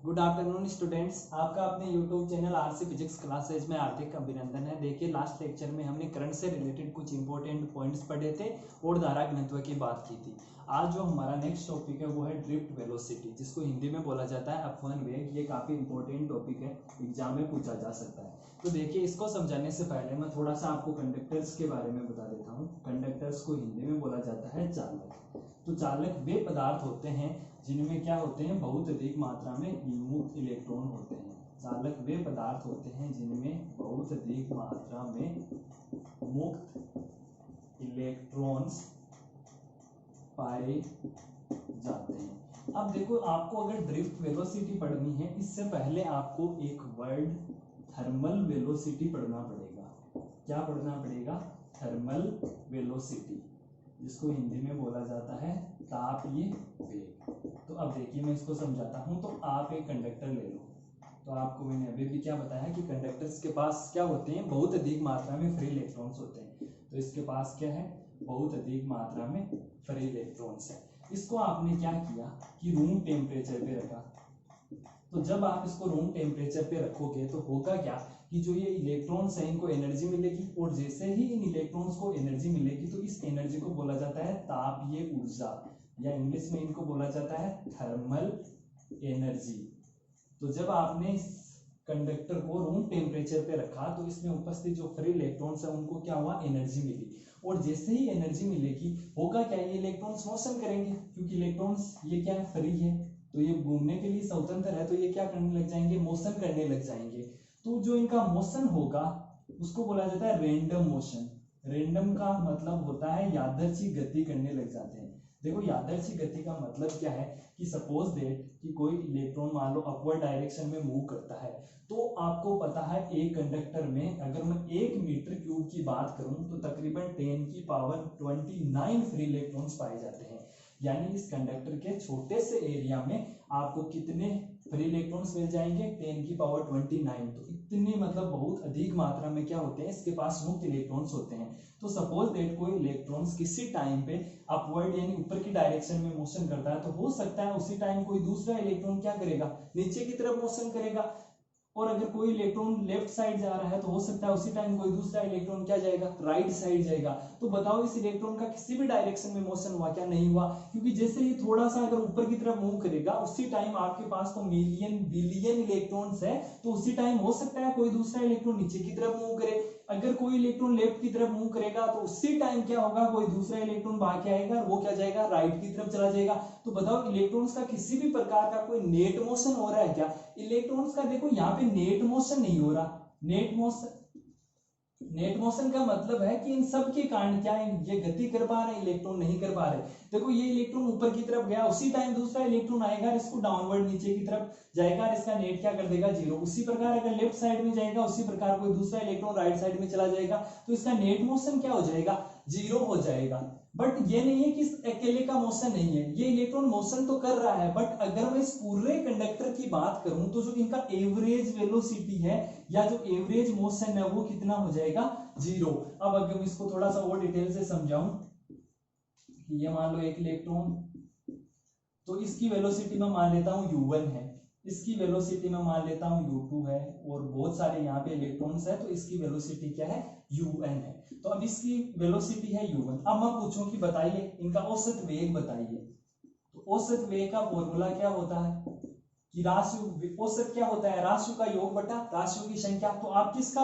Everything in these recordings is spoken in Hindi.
गुड आफ्टरनून स्टूडेंट्स, आपका अपने YouTube channel RC physics classes में हार्दिक अभिनंदन है। देखिए, लास्ट लेक्चर में हमने करंट से रिलेटेड कुछ इंपॉर्टेंट पॉइंट्स पढ़े थे और धारा घनत्व की बात की थी। आज जो हमारा नेक्स्ट टॉपिक है वो है ड्रिफ्ट वेलोसिटी, जिसको हिंदी में बोला जाता है अपवन वेग। ये काफ़ी इंपॉर्टेंट टॉपिक है, एग्जाम में पूछा जा सकता है। तो देखिए, इसको समझाने से पहले मैं थोड़ा सा आपको कंडक्टर्स के बारे में बता देता हूँ। कंडक्टर्स को हिंदी में बोला जाता है चालक। तो चालक वे पदार्थ होते हैं जिनमें क्या होते हैं, बहुत अधिक मात्रा में मुक्त इलेक्ट्रॉन होते हैं। चालक वे पदार्थ होते हैं जिनमें बहुत अधिक मात्रा में मुक्त इलेक्ट्रॉन्स पाए जाते हैं। अब देखो, आपको अगर ड्रिफ्ट वेलोसिटी पढ़नी है, इससे पहले आपको एक वर्ड थर्मल वेलोसिटी पढ़ना पड़ेगा। क्या पढ़ना पड़ेगा? थर्मल वेलोसिटी, जिसको हिंदी में बोला जाता है तापीय वेग। तो अब देखिए, मैं इसको समझाता हूं। तो आप एक कंडक्टर ले लो। तो आपको मैंने अभी भी क्या बताया कि कंडक्टर्स के पास क्या होते हैं, बहुत अधिक मात्रा में फ्री इलेक्ट्रॉन्स होते हैं। तो इसके पास क्या है, बहुत अधिक मात्रा में फ्री इलेक्ट्रॉन्स है। इसको आपने क्या किया कि रूम टेम्परेचर पे रखा। तो जब आप इसको रूम टेम्परेचर पे रखोगे तो होगा क्या कि जो ये इलेक्ट्रॉन्स हैं इनको एनर्जी मिलेगी, और जैसे ही इन इलेक्ट्रॉन्स को एनर्जी मिलेगी तो इस एनर्जी को बोला जाता है तापीय ऊर्जा, या इंग्लिश में इनको बोला जाता है थर्मल एनर्जी। तो जब आपने इस कंडक्टर को रूम टेम्परेचर पे रखा तो इसमें उपस्थित जो फ्री इलेक्ट्रॉन्स है उनको क्या हुआ, एनर्जी मिली। और जैसे ही एनर्जी मिलेगी होगा क्या, ये इलेक्ट्रॉन्स मोशन करेंगे, क्योंकि इलेक्ट्रॉन्स ये क्या है, फ्री है, तो ये घूमने के लिए स्वतंत्र है, तो ये क्या करने लग जाएंगे, मोशन करने लग जाएंगे। तो जो इनका मोशन होगा उसको बोला जाता है रैंडम मोशन। रैंडम का मतलब होता है यादृच्छिक गति करने लग जाते हैं। देखो, यादृच्छिक गति का मतलब क्या है कि सपोज दैट कि कोई इलेक्ट्रॉन मान लो अपवर्ड डायरेक्शन में मूव करता है, तो आपको पता है एक कंडक्टर में अगर मैं 1 मीटर क्यूब की बात करूं तो तकरीबन 10 की पावर 29 फ्री इलेक्ट्रॉन्स पाए जाते हैं। यानी इस कंडक्टर के छोटे से एरिया में आपको कितने फ्री इलेक्ट्रॉन्स मिल जाएंगे, 10 की पावर 29। तो इतनी मतलब बहुत अधिक मात्रा में क्या होते हैं, इसके पास मुक्त इलेक्ट्रॉन्स होते हैं। तो सपोज दैट कोई इलेक्ट्रॉन्स किसी टाइम पे अपवर्ड यानी ऊपर की डायरेक्शन में मोशन करता है, तो हो सकता है उसी टाइम कोई दूसरा इलेक्ट्रॉन क्या करेगा, नीचे की तरफ मोशन करेगा। और अगर कोई इलेक्ट्रॉन लेफ्ट साइड जा रहा है तो हो सकता है उसी टाइम कोई दूसरा इलेक्ट्रॉन क्या जाएगा, राइट साइड जाएगा। तो बताओ, इस इलेक्ट्रॉन का किसी भी डायरेक्शन में मोशन हुआ क्या, नहीं हुआ, क्योंकि जैसे ही थोड़ा सा अगर ऊपर की तरफ मूव करेगा उसी टाइम आपके पास तो मिलियन बिलियन इलेक्ट्रॉन्स है, तो उसी टाइम हो सकता है कोई दूसरा इलेक्ट्रॉन नीचे की तरफ मूव करे। अगर कोई इलेक्ट्रॉन लेफ्ट की तरफ मूव करेगा तो उसी टाइम क्या होगा, कोई दूसरा इलेक्ट्रॉन भाग के आएगा, वो क्या जाएगा, राइट की तरफ चला जाएगा। तो बताओ, इलेक्ट्रॉन्स का किसी भी प्रकार का कोई नेट मोशन हो रहा है क्या? इलेक्ट्रॉन्स का देखो यहाँ पे नेट मोशन नहीं हो रहा। नेट मोशन का मतलब है कि इन सब के कारण क्या है, ये गति कर पा रहे हैं, इलेक्ट्रॉन नहीं कर पा रहे। देखो, ये इलेक्ट्रॉन ऊपर की तरफ गया, उसी टाइम दूसरा इलेक्ट्रॉन आएगा, इसको डाउनवर्ड नीचे की तरफ जाएगा, इसका नेट क्या कर देगा, 0। उसी प्रकार अगर लेफ्ट साइड में जाएगा उसी प्रकार कोई दूसरा इलेक्ट्रॉन राइट साइड में चला जाएगा, तो इसका नेट मोशन क्या हो जाएगा, 0 हो जाएगा। बट ये नहीं है कि अकेले का मोशन नहीं है, ये इलेक्ट्रॉन मोशन तो कर रहा है, बट अगर मैं इस पूरे कंडक्टर की बात करूं तो जो इनका एवरेज वेलोसिटी है या जो एवरेज मोशन है वो कितना हो जाएगा, 0। अब अगर मैं इसको थोड़ा सा और डिटेल से समझाऊं, ये मान लो एक इलेक्ट्रॉन, तो इसकी वेलोसिटी में मान लेता हूं u1 है, इसकी वेलोसिटी में मान लेता हूं u2 है, और बहुत सारे यहाँ पे इलेक्ट्रॉन्स है, तो इसकी वेलोसिटी क्या है, un है। तो अब इसकी वेलोसिटी है u1। अब मैं पूछूं कि बताइए इनका औसत वेग बताइए। तो औसत वेग का फॉर्मूला क्या होता है कि राशियों, औसत क्या होता है, राशियों का योग बटा राशियों की संख्या। तो आप किसका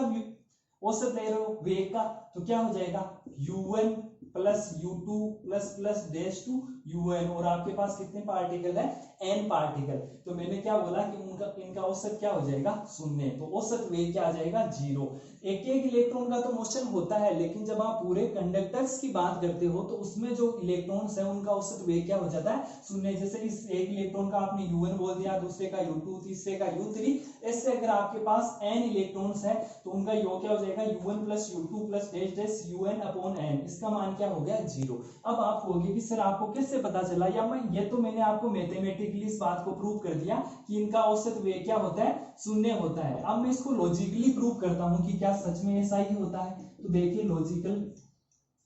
औसत ले रहे हो, वेग का, तो क्या हो जाएगा, u1 plus u2 plus plus dash to un, और आपके पास कितने पार्टिकल है, n पार्टिकल। तो मैंने क्या बोला कि इनका औसत क्या हो जाएगा, 0। तो औसत वेग क्या आ जाएगा, 0। एक एक इलेक्ट्रॉन का तो मोशन होता है, लेकिन जब आप पूरे कंडक्टर्स की बात करते हो तो उसमें जो इलेक्ट्रॉन्स है उनका औसत वेग क्या हो जाता है, 0। जैसे इस एक इलेक्ट्रॉन का आपने u1 बोल दिया, दूसरे का u2, तीसरे का u3, ऐसे अगर आपके पास n इलेक्ट्रॉन्स है तो उनका योग क्या हो जाएगा, u1 plus u2 plus dash dash un upon n, इसका मान क्या हो गया, 0। अब आप कहोगे कि सर आपको कैसे पता चला, या मैं ये तो मैंने आपको मैथमेटिकली इस बात को प्रूव कर दिया कि इनका औसत वेग क्या होता है, 0 होता है। अब मैं इसको लॉजिकली प्रूव करता हूं कि क्या सच में ऐसा ही होता है। तो देखिए लॉजिकल,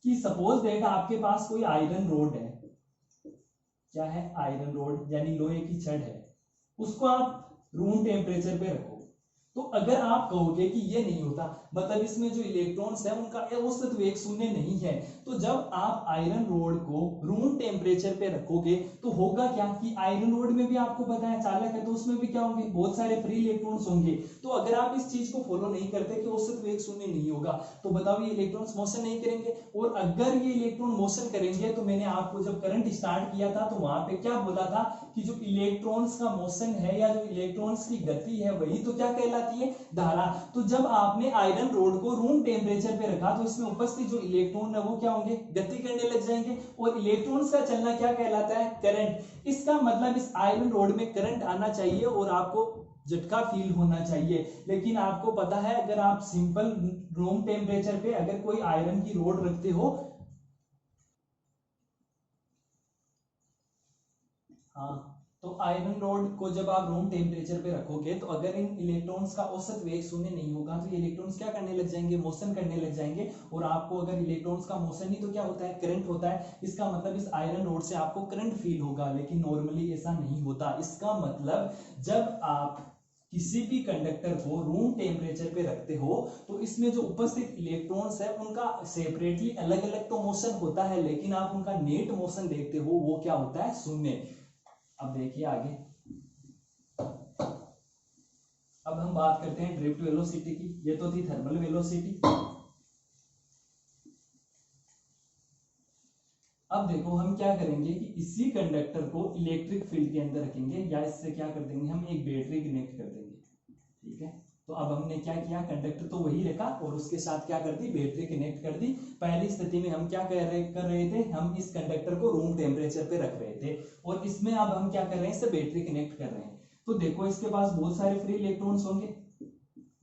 कि सपोज दैट आपके पास कोई आयरन रोड है, क्या है, आयरन रोड यानी लोहे की छड़ है, उसको आप रूम टेम्परेचर पे रखो। तो अगर आप कहोगे कि ये नहीं होता, मतलब इसमें जो इलेक्ट्रॉन्स है उनका औसत वेग शून्य नहीं है, तो जब आप आयरन रोड को रूम टेम्परेचर पे रखोगे तो होगा क्या कि आयरन रोड में भी आपको पता है चालक है, तो उसमें भी क्या होंगे, बहुत सारे फ्री इलेक्ट्रॉन्स होंगे। तो अगर आप इस चीज को फॉलो नहीं करते कि औसत वेग शून्य नहीं होगा, तो बताओ ये इलेक्ट्रॉन्स मोशन नहीं करेंगे। और अगर ये इलेक्ट्रॉन मोशन करेंगे, तो मैंने आपको जब करंट स्टार्ट किया था तो वहां पे क्या बोला था कि जो इलेक्ट्रॉन्स का मोशन है या जो इलेक्ट्रॉन्स की गति है वही तो क्या कहलाती है, धारा। तो जब आपने आयरन रोड को रूम टेम्परेचर पे रखा तो इसमें उपस्थित जो इलेक्ट्रॉन है वो क्या होंगे, गति करने लग जाएंगे, और इलेक्ट्रॉन्स का चलना क्या कहलाता है, करंट। इसका मतलब इस आयरन रोड में करंट आना चाहिए और आपको झटका फील होना चाहिए। लेकिन आपको पता है अगर आप सिंपल रूम टेम्परेचर पे अगर कोई आयरन की रोड रखते हो, हाँ, तो आयरन रोड को जब आप रूम टेम्परेचर पे रखोगे तो अगर इन इलेक्ट्रॉन्स का औसत वेग शून्य नहीं होगा तो ये इलेक्ट्रॉन्स क्या करने लग जाएंगे, मोशन करने लग जाएंगे। और आपको अगर इलेक्ट्रॉन्स का मोशन ही तो क्या होता है, करंट होता है। इसका मतलब इस आयरन रोड से आपको करंट फील होगा, लेकिन नॉर्मली ऐसा नहीं होता। इसका मतलब जब आप किसी भी कंडक्टर को रूम टेम्परेचर पे रखते हो तो इसमें जो उपस्थित इलेक्ट्रॉन्स है उनका सेपरेटली अलग अलग तो मोशन होता है, लेकिन आप उनका नेट मोशन देखते हो वो क्या होता है, शून्य। अब देखिए आगे, अब हम बात करते हैं ड्रिफ्ट वेलोसिटी की। ये तो थी थर्मल वेलोसिटी। अब देखो हम क्या करेंगे कि इसी कंडक्टर को इलेक्ट्रिक फील्ड के अंदर रखेंगे, या इससे क्या कर देंगे, हम एक बैटरी कनेक्ट कर देंगे। ठीक है, तो अब हमने क्या किया, कंडक्टर तो वही रखा और उसके साथ क्या कर दी, बैटरी कनेक्ट कर दी। पहली स्थिति में हम क्या कर रहे थे, हम इस कंडक्टर को रूम टेम्परेचर पे रख रहे थे, और इसमें अब हम क्या कर रहे हैं, इससे बैटरी कनेक्ट कर रहे हैं। तो देखो इसके पास बहुत सारे फ्री इलेक्ट्रॉन्स होंगे,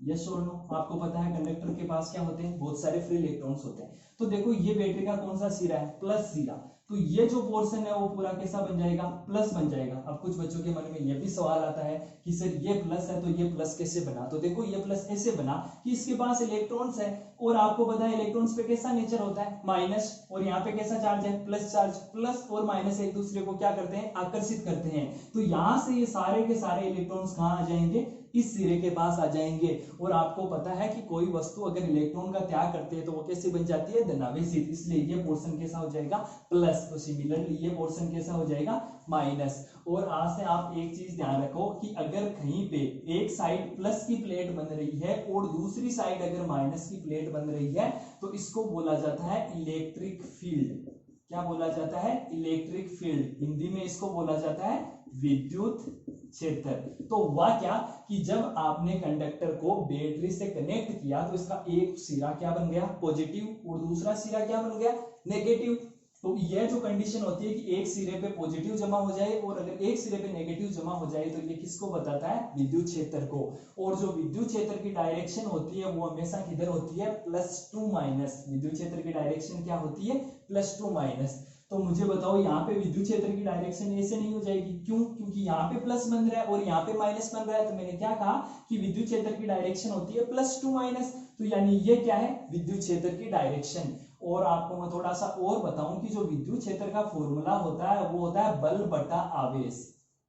यस और नो। आपको पता है कंडक्टर के पास क्या होते हैं, बहुत सारे फ्री इलेक्ट्रॉन्स होते हैं। तो देखो ये बैटरी का कौन सा सिरा है, प्लस सिरा। तो ये जो पोर्शन है वो पूरा कैसा बन जाएगा, प्लस बन जाएगा। अब कुछ बच्चों के मन में ये भी सवाल आता है कि सर ये प्लस है तो ये प्लस कैसे बना। तो देखो ये प्लस ऐसे बना कि इसके पास इलेक्ट्रॉन्स है, और आपको पता है इलेक्ट्रॉन्स पे कैसा नेचर होता है, माइनस, और यहाँ पे कैसा चार्ज है, प्लस चार्ज। प्लस और माइनस एक दूसरे को क्या करते हैं, आकर्षित करते हैं। तो यहाँ से ये सारे के सारे इलेक्ट्रॉन्स कहाँ आ जाएंगे, इस सिरे के पास आ जाएंगे। और आपको पता है कि कोई वस्तु अगर इलेक्ट्रॉन का त्याग करती है तो वो कैसे बन जाती है, धनावेशित। इसलिए ये पोर्शन कैसा हो जाएगा, प्लस। तो सिमिलरली ये पोर्शन कैसा हो जाएगा, माइनस। और आज से आप एक चीज ध्यान रखो कि अगर कहीं पे एक साइड प्लस की प्लेट बन रही है और दूसरी साइड अगर माइनस की प्लेट बन रही है तो इसको बोला जाता है इलेक्ट्रिक फील्ड। क्या बोला जाता है, इलेक्ट्रिक फील्ड। हिंदी में इसको बोला जाता है विद्युत क्षेत्र। तो हुआ क्या कि जब आपने कंडक्टर को बैटरी से कनेक्ट किया तो इसका एक सिरा क्या बन गया, पॉजिटिव, और दूसरा सिरा क्या बन गया, नेगेटिव। तो यह जो कंडीशन होती है कि एक सिरे पे पॉजिटिव जमा हो जाए और अगर एक सिरे पे नेगेटिव जमा हो जाए तो ये किसको बताता है, विद्युत क्षेत्र को। और जो विद्युत क्षेत्र की डायरेक्शन होती है वो हमेशा किधर होती है, +2 माइनस। विद्युत क्षेत्र की डायरेक्शन क्या होती है, +2 माइनस। तो मुझे बताओ यहाँ पे विद्युत क्षेत्र की डायरेक्शन ऐसे नहीं हो जाएगी, क्यों, क्योंकि यहाँ पे प्लस बन रहा है और यहाँ पे माइनस बन रहा है। तो मैंने क्या कहा कि विद्युत क्षेत्र की डायरेक्शन होती है +2 माइनस। तो यानी ये क्या है, विद्युत क्षेत्र की डायरेक्शन। और आपको मैं थोड़ा सा और बताऊं कि जो विद्युत क्षेत्र का फॉर्मूला होता है वो होता है बल बटा आवेश।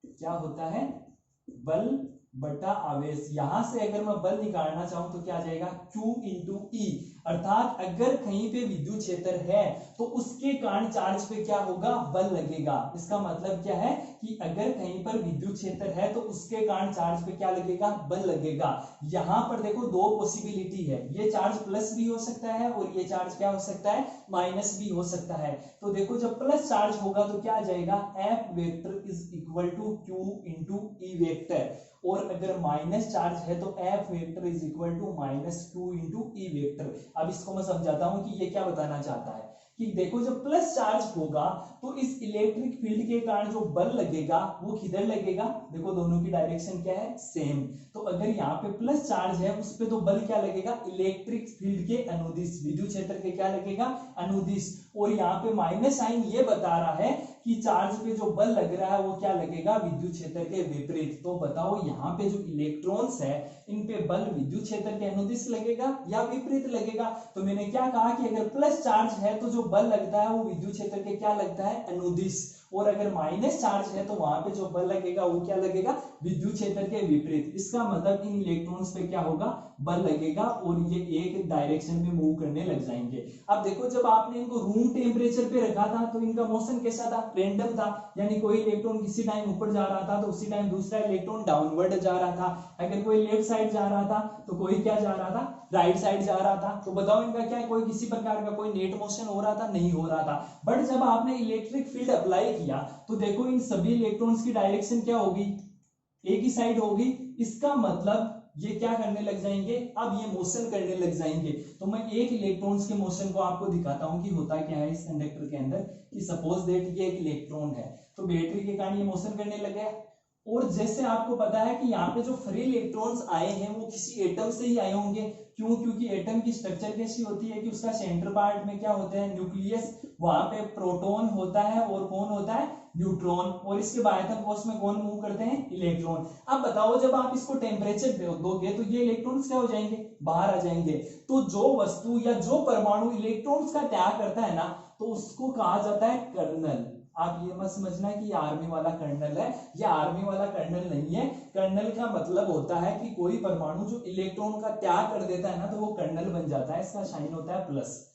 क्या होता है, बल बटा आवेश। यहां से अगर मैं बल निकालना चाहूं तो क्या आ जाएगा, Q इंटू ई। अर्थात अगर कहीं पे विद्युत क्षेत्र है तो उसके कारण चार्ज पे क्या होगा, बल लगेगा। इसका मतलब क्या है कि अगर कहीं पर विद्युत क्षेत्र है तो उसके कारण चार्ज पे क्या लगेगा, बल लगेगा। यहां पर देखो दो पॉसिबिलिटी है, ये चार्ज प्लस भी हो सकता है और ये चार्ज क्या हो सकता है, माइनस भी हो सकता है। तो देखो जब प्लस चार्ज होगा तो क्या आ जाएगा, F vector is equal to Q into E vector. और अगर माइनस चार्ज है तो F vector is equal to -2 into E vector. अब इसको मैं समझाता हूं कि ये क्या बताना चाहता है कि देखो जब प्लस चार्ज होगा तो इस इलेक्ट्रिक फील्ड के कारण जो बल लगेगा वो किधर लगेगा, देखो दोनों की डायरेक्शन क्या है, सेम। तो अगर यहाँ पे प्लस चार्ज है उस पे तो बल क्या लगेगा, इलेक्ट्रिक फील्ड के अनुदिश, विद्युत क्षेत्र के क्या लगेगा, अनुदिश। और यहाँ पे माइनस साइन ये बता रहा है कि चार्ज पे जो बल लग रहा है वो क्या लगेगा, विद्युत क्षेत्र के विपरीत। तो बताओ यहाँ पे जो इलेक्ट्रॉन्स है इन पे बल विद्युत क्षेत्र के अनुदिश लगेगा या विपरीत लगेगा। तो मैंने क्या कहा कि अगर प्लस चार्ज है तो जो बल लगता है वो विद्युत क्षेत्र के क्या लगता है, अनुदिश। और अगर माइनस चार्ज है तो वहां पे जो बल लगेगा वो क्या लगेगा, विद्युत क्षेत्र के विपरीत। इसका मतलब इन इलेक्ट्रॉन्स पे क्या होगा, बल लगेगा और ये एक डायरेक्शन में मूव करने लग जाएंगे। अब देखो जब आपने इनको रूम टेम्परेचर पे रखा था तो इनका मोशन कैसा था, रैंडम था, यानी कोई इलेक्ट्रॉन किसी टाइम ऊपर जा रहा था तो उसी टाइम दूसरा इलेक्ट्रॉन डाउनवर्ड जा रहा था, अगर कोई लेफ्ट साइड जा रहा था तो कोई क्या जा रहा था, राइट साइड जा रहा था। तो बताओ इनका क्या है, कोई किसी प्रकार का कोई नेट मोशन हो रहा था, नहीं हो रहा था। बट जब आपने इलेक्ट्रिक फील्ड अप्लाई किया तो देखो इन सभी इलेक्ट्रॉन्स की डायरेक्शन क्या होगी, एक ही साइड होगी। इसका मतलब ये क्या करने लग जाएंगे, अब ये मोशन करने लग जाएंगे। तो मैं एक इलेक्ट्रॉन्स के मोशन को आपको दिखाता हूं कि होता क्या है इस कंडक्टर के अंदर, कि सपोज दैट ये एक इलेक्ट्रॉन है तो बैटरी के कारण ये मोशन करने लग गया। और जैसे आपको पता है कि यहाँ पे जो फ्री इलेक्ट्रॉन्स आए हैं वो किसी एटम से ही आए होंगे, क्यों, क्योंकि एटम की स्ट्रक्चर कैसी होती है कि उसका सेंटर पार्ट में क्या होता है, न्यूक्लियस, वहां पे प्रोटॉन होता है और कौन होता है, न्यूट्रॉन, और इसके बाह्यतम कोश में कौन मूव करते हैं, इलेक्ट्रॉन। अब बताओ जब आप इसको टेम्परेचर दोगे तो ये इलेक्ट्रॉन्स क्या हो जाएंगे, बाहर आ जाएंगे। तो जो वस्तु या जो परमाणु इलेक्ट्रॉन्स का त्याग करता है ना तो उसको कहा जाता है कर्नल। आप ये मत समझना कि ये आर्मी वाला कर्नल है, ये आर्मी वाला कर्नल नहीं है। कर्नल का मतलब होता है कि कोई परमाणु जो इलेक्ट्रॉन का त्याग कर देता है ना तो वो कर्नल बन जाता है, इसका साइन होता है प्लस।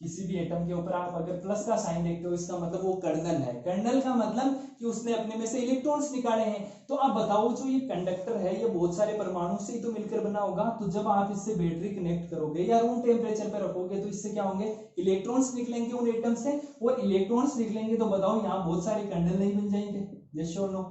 किसी भी एटम के ऊपर आप अगर प्लस का साइन देखते हो इसका मतलब वो कर्नल है। कर्नल का मतलब कि उसने अपने में से इलेक्ट्रॉन्स निकाले हैं। तो आप बताओ जो ये कंडक्टर है ये बहुत सारे परमाणु से ही तो मिलकर बना होगा, तो जब आप इससे बैटरी कनेक्ट करोगे या रूम टेम्परेचर पे रखोगे तो इससे क्या होंगे, इलेक्ट्रॉन्स निकलेंगे उन एटम से, और इलेक्ट्रॉन्स निकलेंगे तो बताओ यहाँ बहुत सारे कर्नल नहीं बन जाएंगे, यस और नो।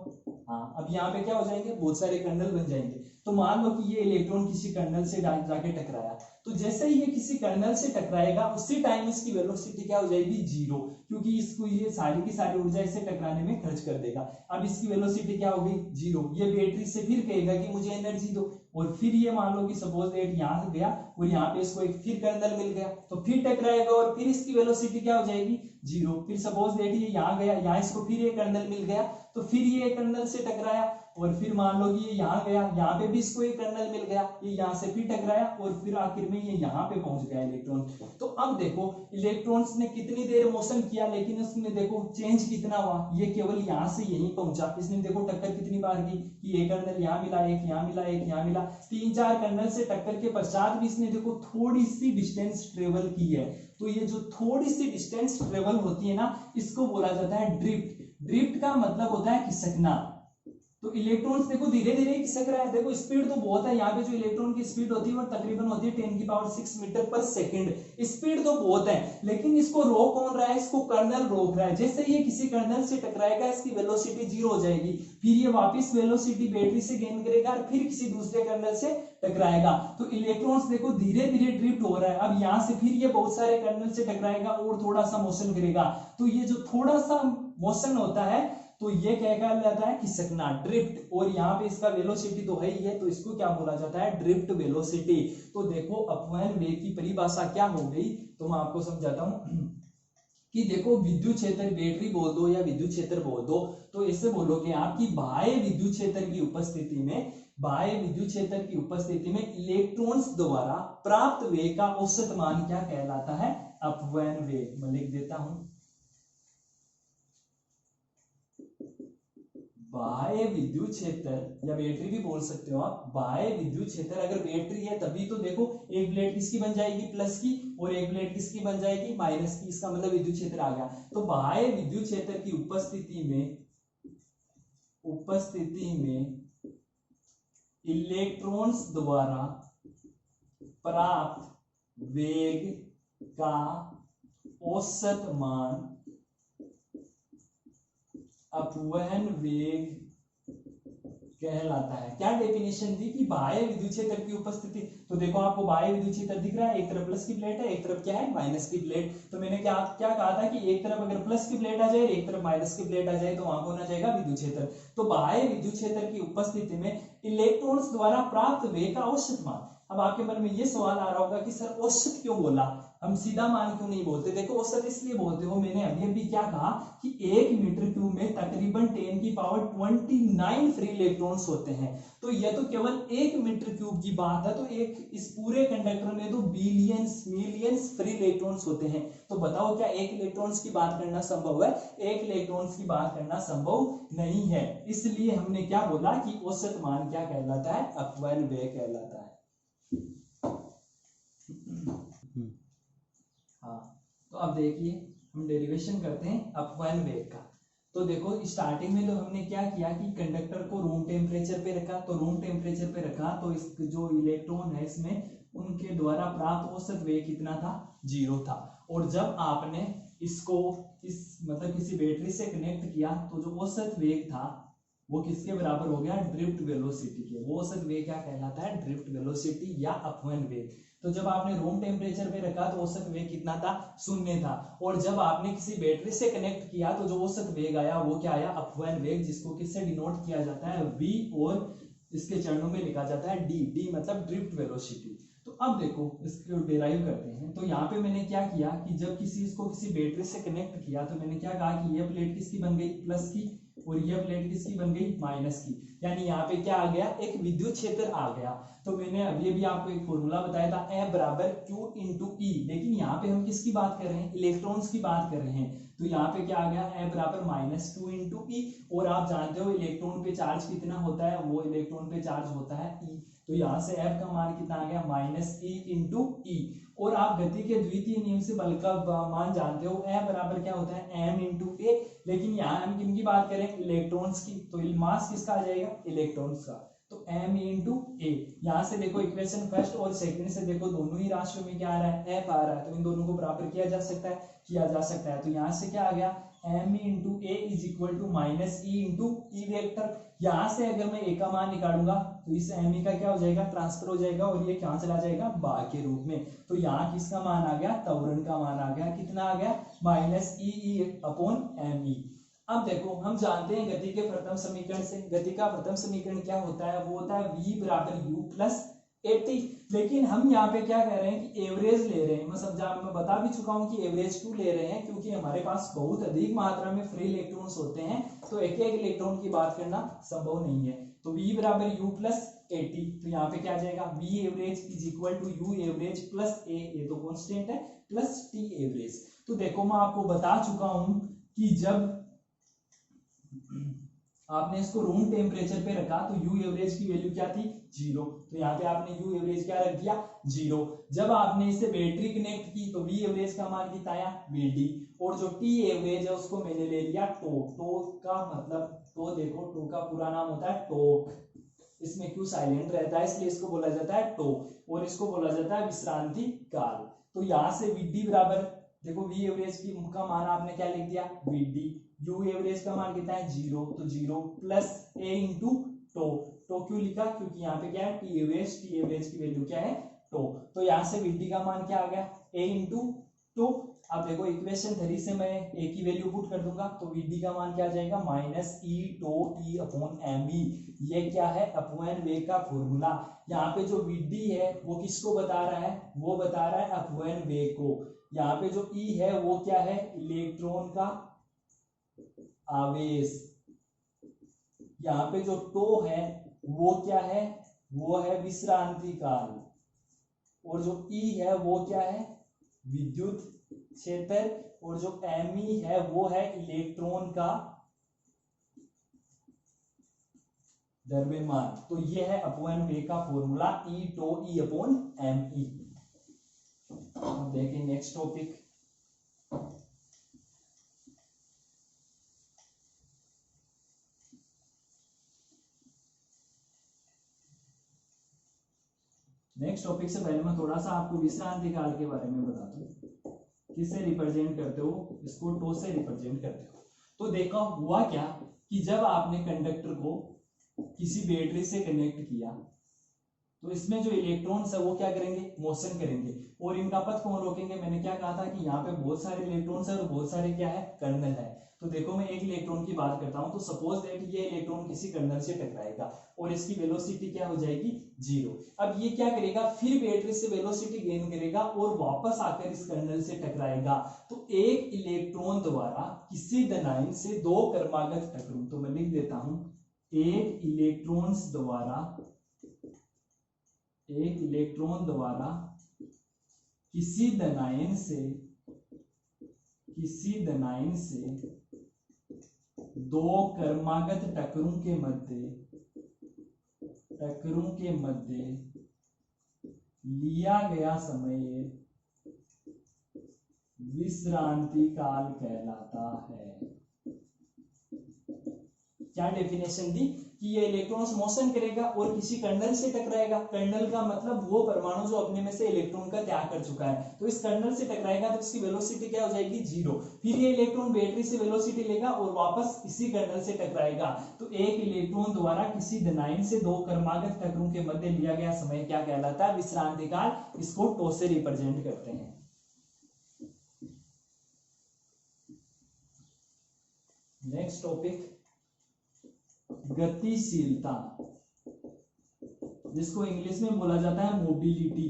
हाँ, अब यहाँ पे क्या हो जाएंगे, बहुत सारे कर्नल बन जाएंगे। तो मान लो कि ये इलेक्ट्रॉन किसी कर्नल से जाके टकराया, तो जैसे ही ये किसी कर्नल से टकराएगा उसी टाइम इसकी वेलोसिटी क्या हो जाएगी, जीरो, क्योंकि इसको ये सारी की सारी ऊर्जा इससे टकराने में खर्च कर देगा। अब इसकी वेलोसिटी क्या होगी, जीरो। ये बैटरी से फिर कहेगा कि मुझे एनर्जी दो, और फिर ये मान लो कि सपोज दैट यहाँ से गया और यहाँ पे इसको एक फिर कर्नल मिल गया तो फिर टकराएगा और फिर इसकी वेलोसिटी क्या हो जाएगी, जीरो। फिर सपोज दैट ये यहाँ गया, यहाँ इसको फिर ये कर्नल मिल गया तो फिर ये कर्नल से टकराया, और फिर मान लो कि ये यहाँ गया, यहाँ पे भी इसको एक कर्नल मिल गया, ये यहाँ से फिर टकराया और फिर आखिर में ये यहाँ पे पहुंच गया इलेक्ट्रॉन। तो अब देखो इलेक्ट्रॉन्स ने कितनी देर मोशन किया, लेकिन उसमें देखो चेंज कितना हुआ, ये केवल यहाँ से यहीं पहुंचा। इसने देखो टक्कर कितनी बार की कि एक कर्नल यहाँ मिला, एक यहाँ मिला, एक यहाँ मिला, 3-4 कर्नल से टक्कर के पश्चात भी इसने देखो थोड़ी सी डिस्टेंस ट्रेवल की है। तो ये जो थोड़ी सी डिस्टेंस ट्रेवल होती है ना इसको बोला जाता है ड्रिफ्ट। ड्रिफ्ट का मतलब होता है खिसकना। तो इलेक्ट्रॉन्स देखो धीरे धीरे खिसक रहा है, देखो स्पीड तो बहुत है, यहाँ पे जो इलेक्ट्रॉन की स्पीड होती है वो तकरीबन होती है 10⁶ मीटर पर सेकंड। स्पीड तो बहुत है, लेकिन इसको रोक कौन रहा है, इसको कर्नल रोक रहा है। जैसे ये किसी कर्नल से टकराएगा इसकी वेलोसिटी जीरो हो जाएगी, फिर ये वापस वेलोसिटी बैटरी से गेन करेगा और फिर किसी दूसरे कर्नल से टकराएगा। तो इलेक्ट्रॉन्स देखो धीरे धीरे ड्रिफ्ट हो रहा है। अब यहाँ से फिर ये बहुत सारे कर्नल से टकराएगा और थोड़ा सा मोशन करेगा। तो ये जो थोड़ा सा मोशन होता है तो ये क्या कहलाता है, खिसकना, ड्रिफ्ट। और यहाँ पे इसका वेलोसिटी तो है ही है, तो इसको क्या बोला जाता है, ड्रिफ्ट वेलोसिटी। तो देखो अपवयन वेग की परिभाषा क्या हो गई, तो मैं आपको समझाता हूं कि देखो विद्युत क्षेत्र, बैटरी बोल दो या विद्युत क्षेत्र बोल दो, तो ऐसे बोलोगे आपकी बाह्य विद्युत क्षेत्र की उपस्थिति में, बाह्य विद्युत क्षेत्र की उपस्थिति में इलेक्ट्रॉन्स द्वारा प्राप्त वेग का औसत मान क्या कहलाता है, अपवयन वेग। मैं लिख देता हूं, बाह्य विद्युत क्षेत्र या बैटरी भी बोल सकते हो आप। बाह्य विद्युत क्षेत्र, अगर बैटरी है तभी तो देखो एक प्लेट किसकी बन जाएगी, प्लस की, और एक प्लेट किसकी बन जाएगी, माइनस की। इसका मतलब विद्युत क्षेत्र आ गया। तो बाह्य विद्युत क्षेत्र की उपस्थिति में इलेक्ट्रॉन्स द्वारा प्राप्त वेग का औसत मान अपवहन वेग कहलाता है। क्या डेफिनेशन दी कि बाह्य विद्युत क्षेत्र की उपस्थिति, तो देखो आपको बाह्य विद्युत क्षेत्र दिख रहा है, एक तरफ प्लस की प्लेट है, एक तरफ क्या है, माइनस की प्लेट। तो मैंने क्या कहा था कि एक तरफ अगर प्लस की प्लेट आ जाए, एक तरफ माइनस की प्लेट आ जाए, तो वहां कौन आ जाएगा, विद्युत क्षेत्र। तो बाह्य विद्युत क्षेत्र की उपस्थिति में इलेक्ट्रॉन्स द्वारा प्राप्त वेग का औसत मान। अब आपके मन में ये सवाल आ रहा होगा कि सर औसत क्यों बोला, हम सीधा मान क्यों नहीं बोलते। देखो औसत इसलिए बोलते हो, मैंने अभी क्या कहा कि 1 मीटर क्यूब में तकरीबन 10 की पावर 29 फ्री इलेक्ट्रॉन्स होते हैं। तो यह तो केवल 1 मीटर क्यूब की बात है, तो एक इस पूरे कंडक्टर में तो बिलियंस मिलियंस फ्री इलेक्ट्रॉन्स होते हैं। तो बताओ क्या 1 इलेक्ट्रॉन्स की बात करना संभव है? 1 इलेक्ट्रॉन्स की बात करना संभव नहीं है। इसलिए हमने क्या बोला कि औसत मान क्या कहलाता है? अपव्यय वेग कहलाता है। हाँ, तो अब देखिए हम डेरिवेशन करते हैं अपव्यय वेग का। तो देखो स्टार्टिंग में तो हमने क्या किया कि कंडक्टर को रूम टेम्परेचर पे रखा, तो रूम टेम्परेचर पे रखा तो इस जो इलेक्ट्रॉन है इसमें उनके द्वारा प्राप्त औसत वेग कितना था? 0 था। और जब आपने इसको इस मतलब किसी बैटरी से कनेक्ट किया तो जो औसत वेग था वो किसके बराबर हो गया? ड्रिफ्ट वेलोसिटी के। वो औसत वेग क्या कहलाता है? ड्रिफ्ट वेलोसिटी या अपव्यय वेग। तो जब आपने रूम टेम्परेचर पे रखा तो औसत वेग कितना था? 0 था। और जब आपने किसी बैटरी से कनेक्ट किया तो जो औसत वेग आया वो क्या आया? अपव्यय वेग, जिसको किससे डिनोट किया जाता है? v, और इसके चरणों में लिखा जाता है d। d मतलब ड्रिफ्ट वेलोसिटी। तो अब देखो इसको डिराइव करते हैं। तो यहाँ पे मैंने क्या किया कि जब इसको किसी बैटरी से कनेक्ट किया तो मैंने क्या कहा कि यह प्लेट किसकी बन गई? प्लस की, और यह प्लेट किसकी बन गई? माइनस की। यानी यहाँ पे क्या आ गया? एक विद्युत क्षेत्र आ गया। तो मैंने अभी भी आपको एक फॉर्मूला बताया था, E बराबर Q इंटू E। लेकिन यहाँ पे हम किसकी बात कर रहे हैं? इलेक्ट्रॉन्स की बात कर रहे हैं। तो यहाँ पे क्या आ गया? E बराबर माइनस Q इंटू E। और आप जानते हो इलेक्ट्रॉन पे चार्ज कितना होता है? वो इलेक्ट्रॉन पे चार्ज होता है E। तो यहाँ से F का मान कितना आ गया? Minus E into E। और आप गति के द्वितीय नियम से बल का मान जानते हो, E बराबर क्या होता है? M into A। लेकिन यहाँ हम किन की बात करें? इलेक्ट्रॉन्स की। तो मास किसका आ जाएगा? इलेक्ट्रॉन्स का। तो m इंटू ए। यहाँ से देखो इक्वेशन फर्स्ट और सेकंड से देखो दोनों ही राशियों में क्या आ रहा है? F आ रहा है। तो इन दोनों को बराबर किया जा सकता है, तो यहाँ से क्या आ गया? m into a is equal to minus e into E vector. यहाँ से अगर मैं ए का मान निकालूंगा तो इस एम ई का क्या हो जाएगा? ट्रांसफर हो जाएगा, और ये कहाँ चला जाएगा? बाहर के रूप में। तो यहाँ किसका मान आ गया? त्वरण का मान आ गया। कितना आ गया? Minus e upon m e. अब देखो हम जानते हैं गति के प्रथम समीकरण से, गति का प्रथम समीकरण क्या होता है? वो होता है v बराबर u प्लस एटी। लेकिन हम यहाँ पे क्या कह रहे हैं कि एवरेज ले रहे हैं। मैं बता भी चुका हूँ कि एवरेज क्यों ले रहे हैं, क्योंकि हमारे पास बहुत अधिक मात्रा में फ्री इलेक्ट्रॉन्स होते हैं, तो एक एक इलेक्ट्रॉन की बात करना संभव नहीं है। तो v बराबर u प्लस एटी। तो यहाँ पे क्या आ जाएगा? v average is equal to u average plus a, ये तो कॉन्स्टेंट है, प्लस t एवरेज। तो देखो मैं आपको बता चुका हूं कि जब आपने इसको रूम टेम्परेचर पे रखा तो यू एवरेज की वैल्यू क्या थी? 0। तो यहाँ पे आपने यू एवरेज क्या रख दिया? 0। जब आपने इसे बैटरी कनेक्ट की तो वी एवरेज का मान कितना आया? वीडी। और जो टी एवरेज है उसको मैंने ले लिया टोक। टोक का मतलब, तो देखो टोक का पूरा नाम होता है टोक। इसमें क्यों साइलेंट रहता है, इसलिए इसको बोला जाता है टोक, और इसको बोला जाता है विश्रांति काल। तो यहाँ से वीडी बराबर, देखो वी एवरेज की का मान आपने क्या लिख दिया? वीडी। यू एवरेज का मान कितना है? 0। तो 0 प्लस ए इंटू टो। टो क्यों लिखा? क्योंकि यहाँ पे क्या है? टी एवरेज की वैल्यू क्या है? टो। तो यहाँ से वीडी का मान क्या आ गया? ए इंटू टो। अब देखो इक्वेशन 3 से मैं ए की वैल्यू पुट कर दूंगा तो वीडी का मान क्या आ जाएगा? Minus e tau E upon m e. ये क्या है? अपव्यय वेग का फॉर्मूला। यहाँ पे जो वीडी है वो किसको बता रहा है? वो बता रहा है अपव्यय वेग को। यहाँ पे जो ई है वो क्या है? इलेक्ट्रॉन का आवेश। यहाँ पे जो टो है वो क्या है? वो है विश्रांति काल। और जो ई है वो क्या है? विद्युत क्षेत्र। और जो एम ई है वो है इलेक्ट्रॉन का द्रव्यमान। तो ये है अपव्यय वेग का formula, e tau E upon m e. अब देखें नेक्स्ट टॉपिक। नेक्स्ट टॉपिक से पहले मैं थोड़ा सा आपको विश्रांति काल के बारे में बता दूं। किससे रिप्रेजेंट करते हो? इसको टो से रिप्रेजेंट करते हो। तो देखो हुआ क्या कि जब आपने कंडक्टर को किसी बैटरी से कनेक्ट किया तो इसमें जो इलेक्ट्रॉन्स है वो क्या करेंगे? मोशन करेंगे। और इनका पथ कौन रोकेंगे? मैंने क्या कहा था कि यहाँ पे बहुत सारे इलेक्ट्रॉन्स है और बहुत सारे क्या है? कर्नल है। तो देखो मैं एक इलेक्ट्रॉन की बात करता हूं, तो सपोज दैट ये इलेक्ट्रॉन किसी कर्नल से टकराएगा और इसकी वेलोसिटी क्या हो जाएगी 0। अब ये क्या करेगा, फिर बैटरी से वेलोसिटी गेन करेगा और वापस आकर इस कर्नल से टकराएगा। तो एक इलेक्ट्रॉन द्वारा किसी धनायन से दो क्रमागत टकराव, तो मैं लिख देता हूं एक इलेक्ट्रॉन द्वारा किसी धनायन से दो क्रमागत टकरों के मध्य लिया गया समय विश्रांति काल कहलाता है। क्या डेफिनेशन दी कि ये इलेक्ट्रॉन्स मोशन करेगा और किसी कर्नल से टकराएगा। कर्नल का मतलब वो परमाणु जो अपने में से इलेक्ट्रॉन का त्याग कर चुका है, तो इस कर्नल से टकराएगा तो इसकी वेलोसिटी क्या हो जाएगी 0। फिर ये इलेक्ट्रॉन बैटरी से वेलोसिटी लेगा और वापस इसी कर्नल से टकराएगा। तो एक इलेक्ट्रॉन द्वारा किसी धनायन से दो क्रमागत टकरों के मध्य लिया गया समय क्या कहलाता है, विश्रांति काल। इसको टो से रिप्रेजेंट करते हैं। नेक्स्ट टॉपिक गतिशीलता, जिसको इंग्लिश में बोला जाता है मोबिलिटी।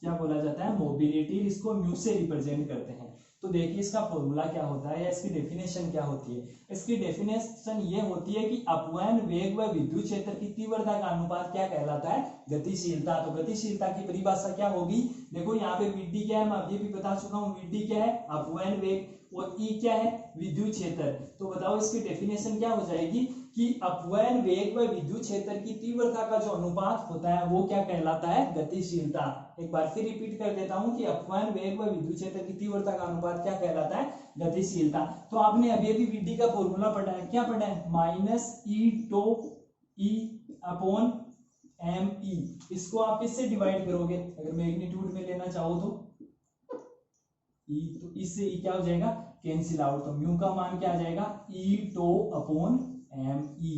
क्या बोला जाता है, मोबिलिटी। इसको म्यू से रिप्रेजेंट करते हैं। तो देखिए इसका फॉर्मूला क्या होता है या इसकी डेफिनेशन क्या होती है। इसकी डेफिनेशन ये होती है कि अपवयन वेग व विद्युत क्षेत्र की तीव्रता का अनुपात क्या कहलाता है, गतिशीलता। तो गतिशीलता की परिभाषा क्या होगी, देखो यहाँ पे विडी क्या है, मैं अभी भी बता चुका हूँ। विडी क्या है, अपवयन वेग, और ई क्या है, विद्युत क्षेत्र। तो बताओ इसकी डेफिनेशन क्या हो जाएगी कि अपवयन वेग व विद्युत क्षेत्र की तीव्रता का जो अनुपात होता है वो क्या कहलाता है, गतिशीलता। एक बार फिर रिपीट कर देता हूं कि अपवयन वेग व विद्युत क्षेत्र की तीव्रता का अनुपात क्या कहलाता है, गतिशीलता। तो आपने अभी अभी विडी का फॉर्मूला पढ़ा है, क्या पढ़ा है, minus e tau E upon m e. इसको आप किससे डिवाइड करोगे, अगर मैग्नीट्यूड में लेना चाहो तो ई, तो इससे ई क्या हो जाएगा, कैंसिल आउट। तो म्यू का मान क्या आ जाएगा, ई टो अपॉन एम ई।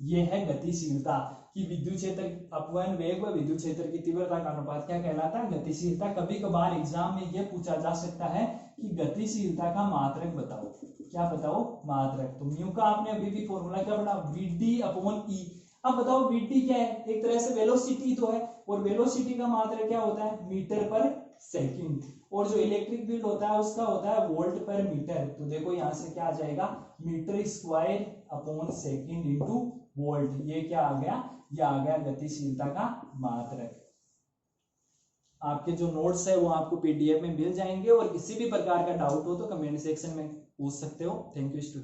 ये है गतिशीलता कि विद्युत क्षेत्र अपवयन वेग व विद्युत क्षेत्र की तीव्रता का अनुपात क्या कहलाता है, गतिशीलता। कभी कभार एग्जाम में यह पूछा जा सकता है कि गतिशीलता का मात्रक बताओ। क्या बताओ, मात्रक। तो म्यू का आपने अभी भी फॉर्मूला क्या पढ़ा, वीडी अपॉन ई। अब बताओ वीडी क्या है, एक तरह से वेलोसिटी तो है, और वेलोसिटी का मात्रक क्या होता है, मीटर पर सेकंड। और जो इलेक्ट्रिक फील्ड होता है उसका होता है वोल्ट पर मीटर। तो देखो यहां से क्या आ जाएगा, metre square upon second into volt. ये क्या आ गया, ये आ गया गतिशीलता का मात्रक। आपके जो नोट्स है वो आपको पीडीएफ में मिल जाएंगे, और किसी भी प्रकार का डाउट हो तो कमेंट सेक्शन में पूछ सकते हो। Thank you student.